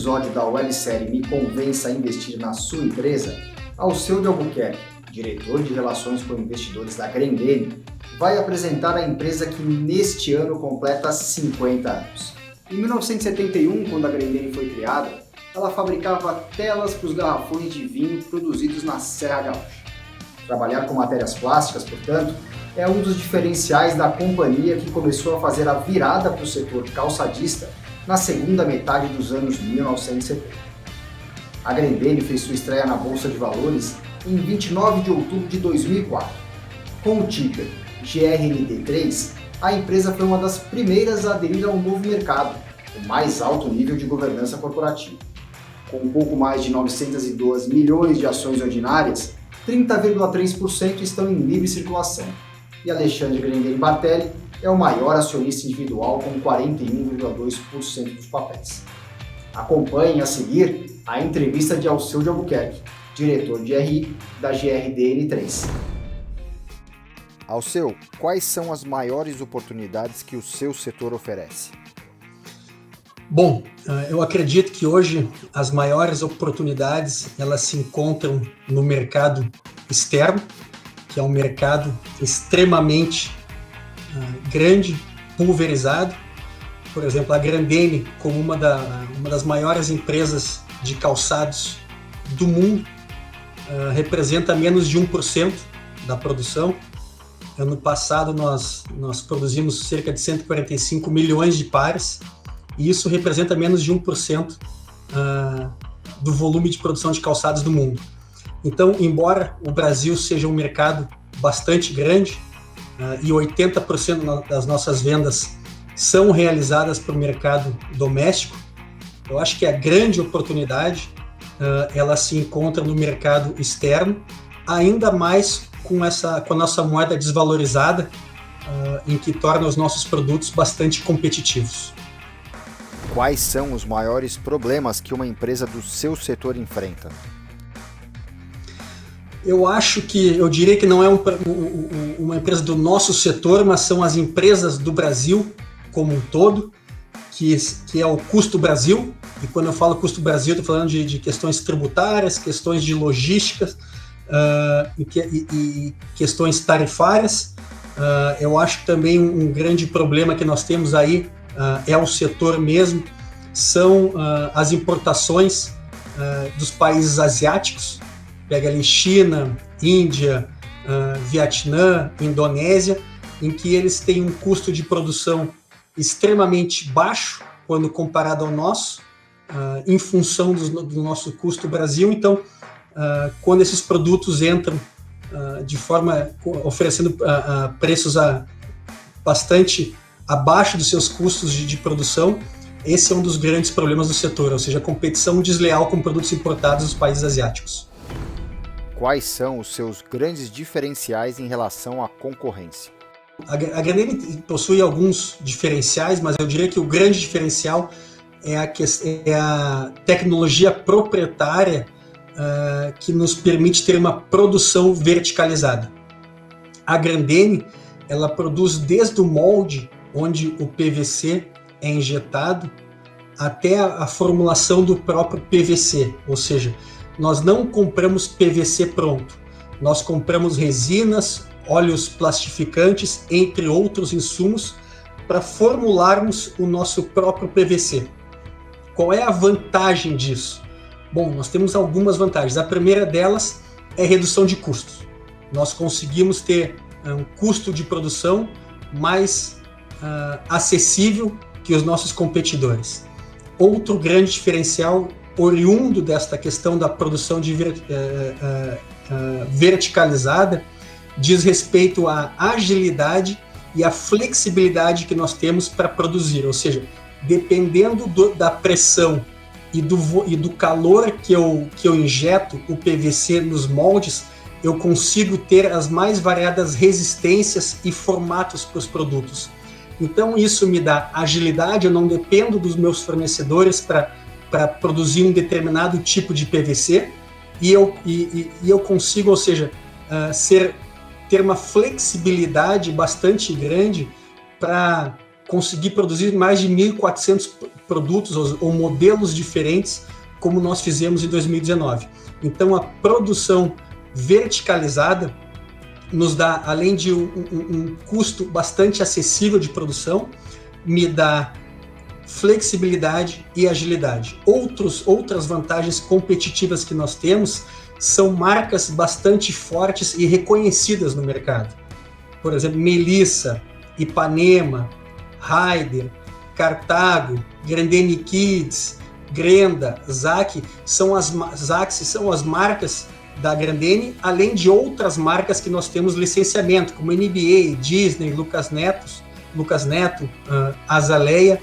episódio da websérie Me Convença a Investir na Sua Empresa, Alceu de Albuquerque, diretor de Relações com Investidores da Grendene, vai apresentar a empresa que neste ano completa 50 anos. Em 1971, quando a Grendene foi criada, ela fabricava telas para os garrafões de vinho produzidos na Serra Gaúcha. Trabalhar com matérias plásticas, portanto, é um dos diferenciais da companhia que começou a fazer a virada para o setor calçadista na segunda metade dos anos 1970. A Grendene fez sua estreia na Bolsa de Valores em 29 de outubro de 2004. Com o ticker GRND3, a empresa foi uma das primeiras a aderir ao novo mercado, o mais alto nível de governança corporativa. Com um pouco mais de 902 milhões de ações ordinárias, 30,3% estão em livre circulação. E Alexandre Grendene Bartelli é o maior acionista individual com 41,2% dos papéis. Acompanhem a seguir a entrevista de Alceu de Albuquerque, diretor de RI da GRDN3. Alceu, quais são as maiores oportunidades que o seu setor oferece? Bom, eu acredito que hoje as maiores oportunidades elas se encontram no mercado externo, que é um mercado extremamente grande, pulverizado. Por exemplo, a Grendene, como uma das maiores empresas de calçados do mundo, representa menos de 1% da produção. Ano passado nós produzimos cerca de 145 milhões de pares, e isso representa menos de 1% do volume de produção de calçados do mundo. Então, embora o Brasil seja um mercado bastante grande, e 80% das nossas vendas são realizadas para o mercado doméstico, eu acho que a grande oportunidade ela se encontra no mercado externo, ainda mais com a nossa moeda desvalorizada, em que torna os nossos produtos bastante competitivos. Quais são os maiores problemas que uma empresa do seu setor enfrenta? Eu diria que não é uma empresa do nosso setor, mas são as empresas do Brasil como um todo, que é o custo Brasil. E quando eu falo custo Brasil, estou falando de questões tributárias, questões de logística e questões tarifárias. Eu acho que também um grande problema que nós temos aí é o setor mesmo, são as importações dos países asiáticos. Pega ali China, Índia, Vietnã, Indonésia, em que eles têm um custo de produção extremamente baixo quando comparado ao nosso, em função do nosso custo Brasil. Então, quando esses produtos entram oferecendo preços bastante abaixo dos seus custos de produção, esse é um dos grandes problemas do setor, ou seja, a competição desleal com produtos importados dos países asiáticos. Quais são os seus grandes diferenciais em relação à concorrência? A Grendene possui alguns diferenciais, mas eu diria que o grande diferencial é a tecnologia proprietária que nos permite ter uma produção verticalizada. A Grendene, ela produz desde o molde, onde o PVC é injetado, até a formulação do próprio PVC, ou seja, nós não compramos PVC pronto, nós compramos resinas, óleos plastificantes, entre outros insumos, para formularmos o nosso próprio PVC. Qual é a vantagem disso? Bom, nós temos algumas vantagens. A primeira delas é a redução de custos. Nós conseguimos ter um custo de produção mais acessível que os nossos competidores. Outro grande diferencial oriundo desta questão da produção verticalizada diz respeito à agilidade e à flexibilidade que nós temos para produzir, ou seja, dependendo da pressão e do calor que eu injeto o PVC nos moldes, eu consigo ter as mais variadas resistências e formatos para os produtos. Então isso me dá agilidade, eu não dependo dos meus fornecedores para produzir um determinado tipo de PVC e eu consigo, ou seja, ter uma flexibilidade bastante grande para conseguir produzir mais de 1.400 produtos ou modelos diferentes, como nós fizemos em 2019. Então, a produção verticalizada nos dá, além de um custo bastante acessível de produção, me dá flexibilidade e agilidade. Outras vantagens competitivas que nós temos são marcas bastante fortes e reconhecidas no mercado. Por exemplo, Melissa, Ipanema, Raider, Cartago, Grendene Kids, Grenda, Zaxi são as marcas da Grendene, além de outras marcas que nós temos licenciamento, como NBA, Disney, Lucas Neto, Azaleia,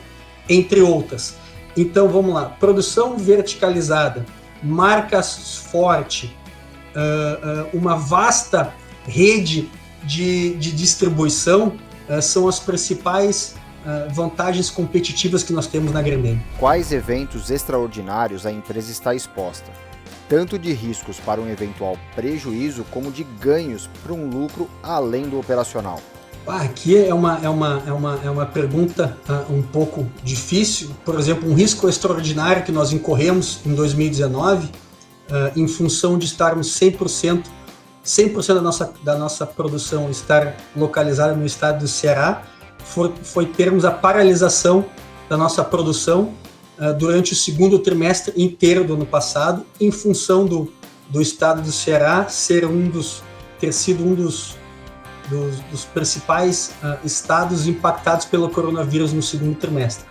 entre outras. Então, vamos lá. Produção verticalizada, marcas forte, uma vasta rede de distribuição são as principais vantagens competitivas que nós temos na Grendene. Quais eventos extraordinários a empresa está exposta? Tanto de riscos para um eventual prejuízo, como de ganhos para um lucro além do operacional. Aqui é uma pergunta um pouco difícil. Por exemplo, um risco extraordinário que nós incorremos em 2019, em função de estarmos 100% da nossa produção estar localizada no estado do Ceará, foi termos a paralisação da nossa produção durante o segundo trimestre inteiro do ano passado, em função do estado do Ceará ter sido um dos principais estados impactados pelo coronavírus no segundo trimestre.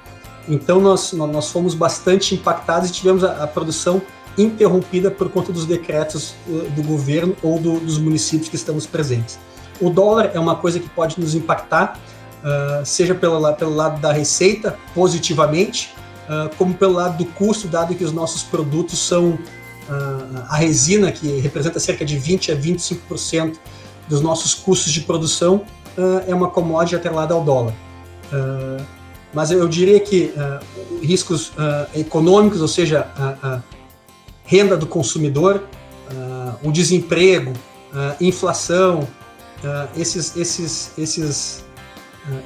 Então nós fomos bastante impactados e tivemos a produção interrompida por conta dos decretos do governo ou dos municípios que estamos presentes. O dólar é uma coisa que pode nos impactar, seja pelo lado da receita, positivamente, como pelo lado do custo, dado que os nossos produtos são a resina, que representa cerca de 20% a 25% dos nossos custos de produção, é uma commodity atrelada ao dólar. Mas eu diria que riscos econômicos, ou seja, a renda do consumidor, o desemprego, inflação,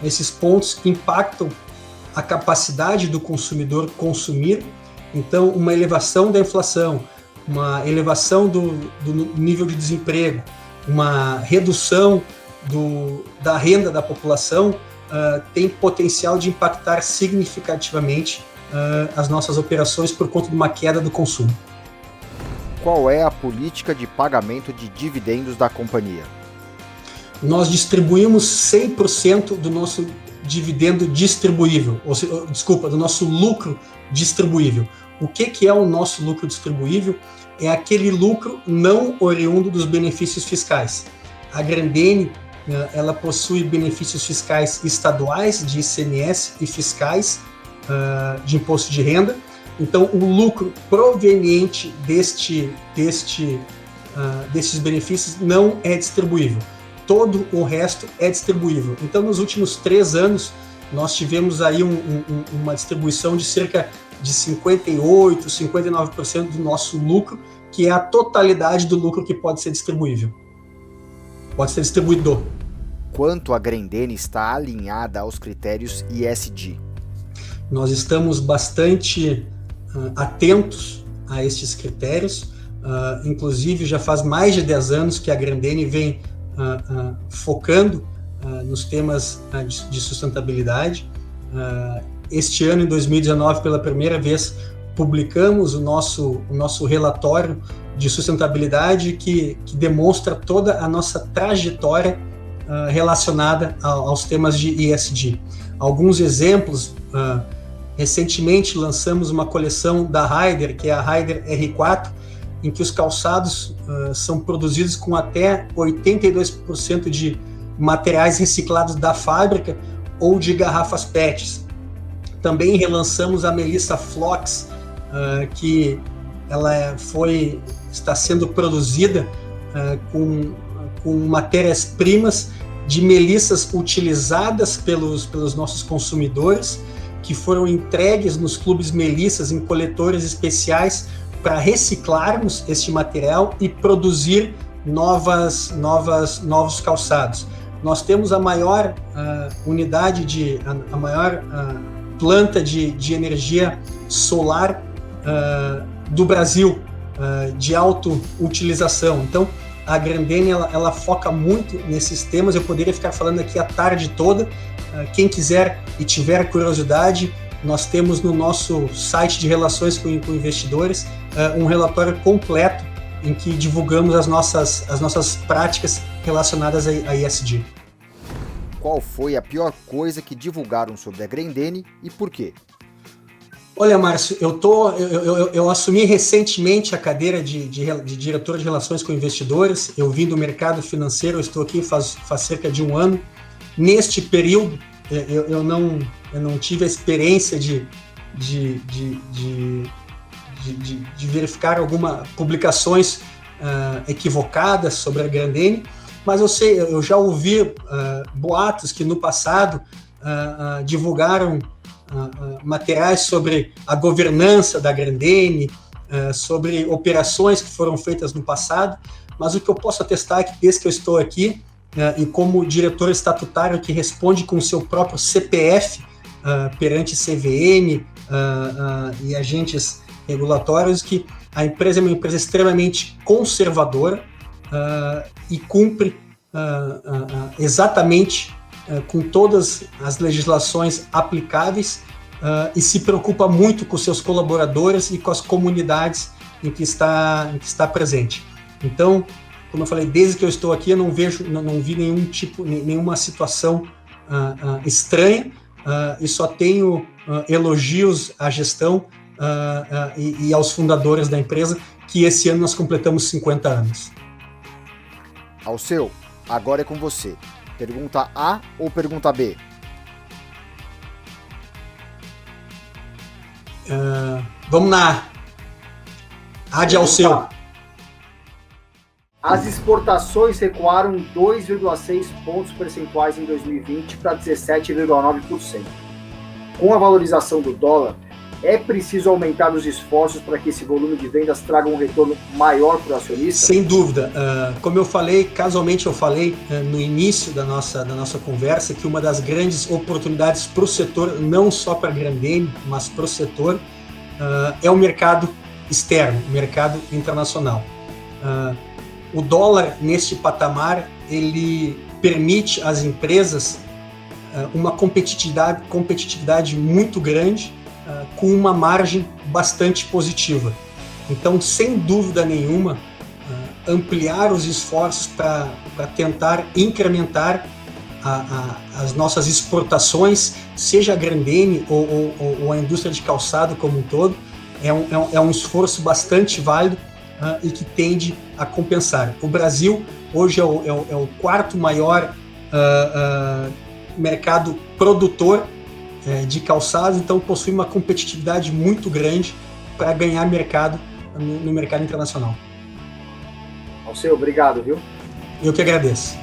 esses pontos impactam a capacidade do consumidor consumir. Então, uma elevação da inflação, uma elevação do nível de desemprego, uma redução da renda da população tem potencial de impactar significativamente as nossas operações por conta de uma queda do consumo. Qual é a política de pagamento de dividendos da companhia? Nós distribuímos 100% do nosso dividendo distribuível, do nosso lucro distribuível. O que é o nosso lucro distribuível? É aquele lucro não oriundo dos benefícios fiscais. A Grendene, ela possui benefícios fiscais estaduais, de ICMS, e fiscais de imposto de renda. Então, o lucro proveniente desses benefícios não é distribuível. Todo o resto é distribuível. Então, nos últimos 3 anos, nós tivemos aí uma distribuição de cerca de 58%, 59% do nosso lucro, que é a totalidade do lucro que pode ser distribuível. Pode ser distribuído. Quanto a Grendene está alinhada aos critérios ESG? Nós estamos bastante atentos a estes critérios. Inclusive, já faz mais de 10 anos que a Grendene vem focando nos temas de sustentabilidade. Este ano, em 2019, pela primeira vez, publicamos o nosso relatório de sustentabilidade que demonstra toda a nossa trajetória relacionada aos temas de ESG. Alguns exemplos: recentemente lançamos uma coleção da Raider, que é a Raider R4, em que os calçados são produzidos com até 82% de materiais reciclados da fábrica ou de garrafas PETs. Também relançamos a Melissa Flox, que ela está sendo produzida com matérias-primas de melissas utilizadas pelos nossos consumidores, que foram entregues nos clubes Melissas em coletores especiais para reciclarmos este material e produzir novos calçados. Nós temos a maior planta de energia solar do Brasil, de autoutilização. Então, a Grendene ela foca muito nesses temas. Eu poderia ficar falando aqui a tarde toda. Quem quiser e tiver curiosidade, nós temos no nosso site de relações com investidores um relatório completo em que divulgamos as nossas práticas relacionadas a ESG. Qual foi a pior coisa que divulgaram sobre a Grendene e por quê? Olha, Márcio, eu assumi recentemente a cadeira de diretor de relações com investidores. Eu vim do mercado financeiro, eu estou aqui faz cerca de um ano. Neste período, eu não tive a experiência de verificar algumas publicações equivocadas sobre a Grendene, mas eu já ouvi boatos que no passado divulgaram materiais sobre a governança da Grendene, sobre operações que foram feitas no passado, mas o que eu posso atestar é que desde que eu estou aqui, e como diretor estatutário que responde com o seu próprio CPF perante CVM e agentes regulatórios, que a empresa é uma empresa extremamente conservadora e cumpre exatamente com todas as legislações aplicáveis e se preocupa muito com seus colaboradores e com as comunidades em que está presente. Então, como eu falei, desde que eu estou aqui, eu não vi nenhuma situação estranha e só tenho elogios à gestão e aos fundadores da empresa, que esse ano nós completamos 50 anos. Alceu, agora é com você. Pergunta A ou pergunta B? Vamos na A de Alceu. As exportações recuaram 2,6 pontos percentuais em 2020 para 17,9%. Com a valorização do dólar, é preciso aumentar os esforços para que esse volume de vendas traga um retorno maior para o acionista? Sem dúvida. Como eu falei, casualmente eu falei no início da nossa conversa, que uma das grandes oportunidades para o setor, não só para a Grendene, mas para o setor, é o mercado externo, o mercado internacional. O dólar, neste patamar, ele permite às empresas uma competitividade muito grande, com uma margem bastante positiva. Então, sem dúvida nenhuma, ampliar os esforços para tentar incrementar as nossas exportações, seja a Grendene ou a indústria de calçado como um todo, é um esforço bastante válido e que tende a compensar. O Brasil hoje é o quarto maior mercado produtor de calçados, então possui uma competitividade muito grande para ganhar mercado no mercado internacional. Alceu, obrigado, viu? Eu que agradeço.